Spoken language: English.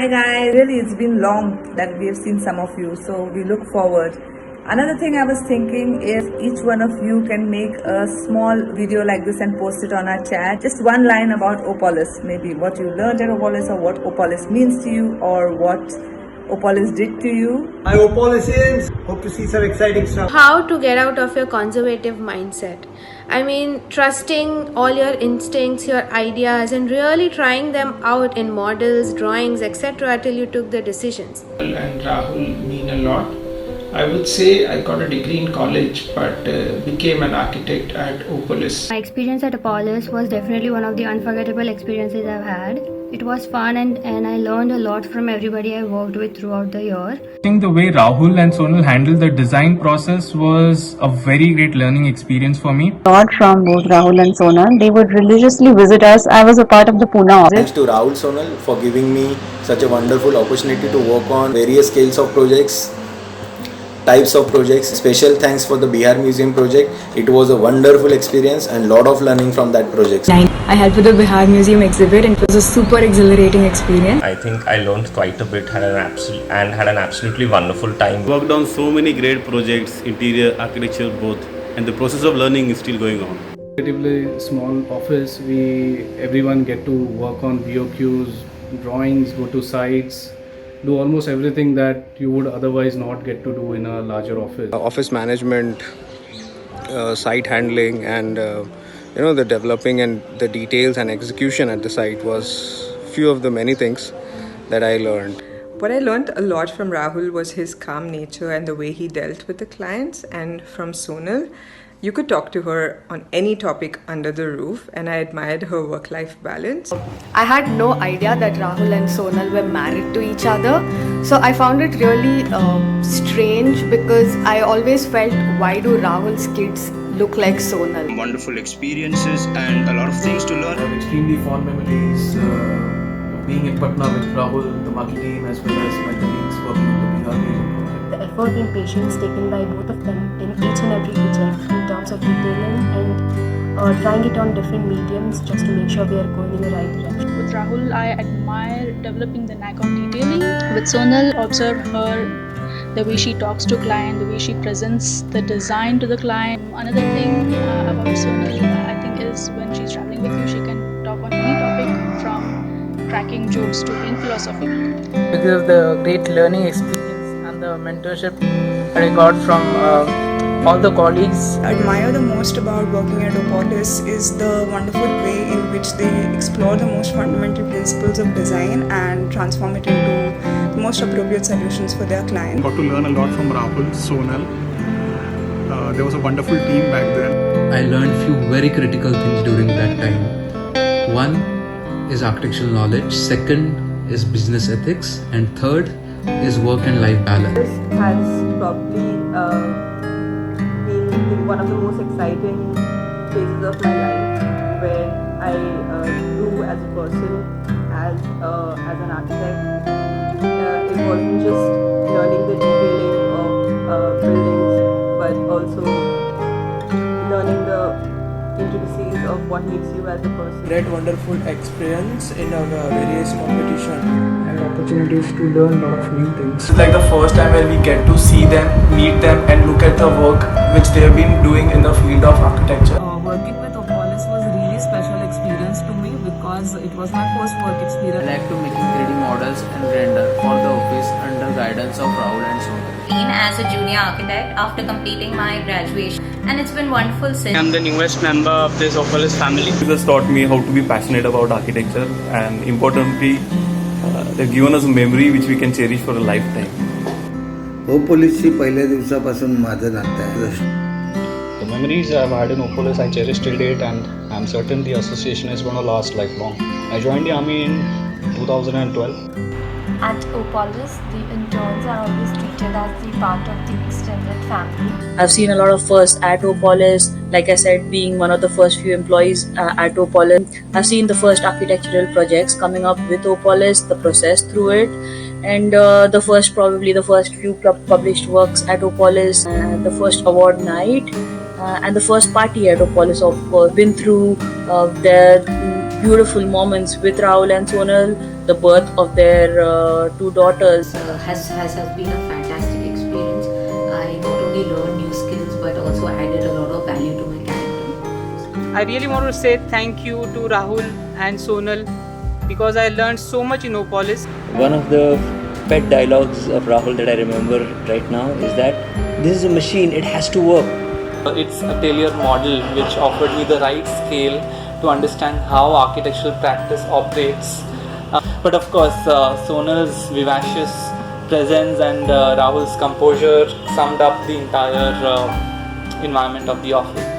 Hi guys, really it's been long that we have seen some of you, so we look forward. Another thing I was thinking, if each one of you can make a small video like this and post it on our chat, just one line about Opolis, maybe what you learned at Opolis or what Opolis means to you or what Opolis did to you. Hi Opolisians, hope to see some exciting stuff. How to get out of your conservative mindset. I mean, trusting all your instincts, your ideas, and really trying them out in models, drawings, etc. till you took the decisions. And Rahul mean a lot. I would say I got a degree in college but became an architect at Opolis. My experience at Opolis was definitely one of the unforgettable experiences I've had. It was fun and I learned a lot from everybody I worked with throughout the year. I think the way Rahul and Sonal handled the design process was a very great learning experience for me. Not from both Rahul and Sonal. They would religiously visit us. I was a part of the Pune office. Thanks to Rahul Sonal for giving me such a wonderful opportunity to work on various scales of projects, types of projects. Special thanks for the Bihar Museum project. It was a wonderful experience and lot of learning from that project. I helped with the Bihar Museum exhibit and it was a super exhilarating experience. I think I learned quite a bit, had an absolutely wonderful time. Worked on so many great projects, interior, architecture, both, and the process of learning is still going on. Relatively small office, everyone get to work on VOQs, drawings, go to sites, do almost everything that you would otherwise not get to do in a larger office. Office management, site handling, and the developing and the details and execution at the site was few of the many things that I learned. What I learned a lot from Rahul was his calm nature and the way he dealt with the clients, and from Sonal, you could talk to her on any topic under the roof, and I admired her work-life balance. I had no idea that Rahul and Sonal were married to each other. So I found it really strange because I always felt, why do Rahul's kids look like Sonal? Wonderful experiences and a lot of things to learn. I have extremely fond memories of being in Patna with Rahul, the Maki team, as well as my colleagues working on the Bihar Museum project. The effort and patience taken by both of them in each and every project in terms of detailing and trying it on different mediums just to make sure we are going in the right direction. With Rahul, I admire developing the knack of detailing. With Sonal, observe her, the way she talks to client, the way she presents the design to the client. Another thing about Sonal, I think, is when she's traveling with you, she can talk on any topic from cracking jokes to being philosophical. Because of the great learning experience and the mentorship I got from all the colleagues. I admire the most about working at Opolis is the wonderful way in which they explore the most fundamental principles of design and transform it into the most appropriate solutions for their client. Got to learn a lot from Rahul, Sonal. There was a wonderful team back then. I learned few very critical things during that time. One is architectural knowledge, second is business ethics, and third is work and life balance. This has probably been one of the most exciting phases of my life, where I grew as a person, as an architect. It wasn't just learning the detailing of buildings, but also learning the intricacies of what makes you as a person. That wonderful experience in our various competition. And opportunities to learn a lot of new things. It's like the first time where we get to see them, meet them, and look at the work which they have been doing in the field of architecture. Working with Opolis was a really special experience to me because it was my first work experience. I like to making 3D models and render for the office under guidance of Rahul and Sonal. As a junior architect after completing my graduation, and it's been wonderful since. I'm the newest member of this Opolis family. This has taught me how to be passionate about architecture, and importantly, they've given us a memory which we can cherish for a lifetime. Opolisची पहिल्या दिवसापासून माझं नातं आहे. The memories I've had in Opolis I cherish till date, and I'm certain the association is going to last lifelong. I joined the army in 2012. At Opolis, the interns are always treated as the part of the extended family. I've seen a lot of firsts at Opolis. Like I said, being one of the first few employees at Opolis, I've seen the first architectural projects coming up with Opolis, the process through it, and the first few published works at Opolis, the first award night, and the first party at Opolis. Of course, been through their beautiful moments with Rahul and Sonal, the birth of their 2 daughters. Has been a fantastic experience. I not only learned new skills but also added a lot of value to my character. I really want to say thank you to Rahul and Sonal because I learned so much in Opolis. One of the pet dialogues of Rahul that I remember right now is that this is a machine, it has to work. It's a Taylor model which offered me the right scale to understand how architectural practice operates. But of course, Sonal's vivacious presence and Rahul's composure summed up the entire environment of the office.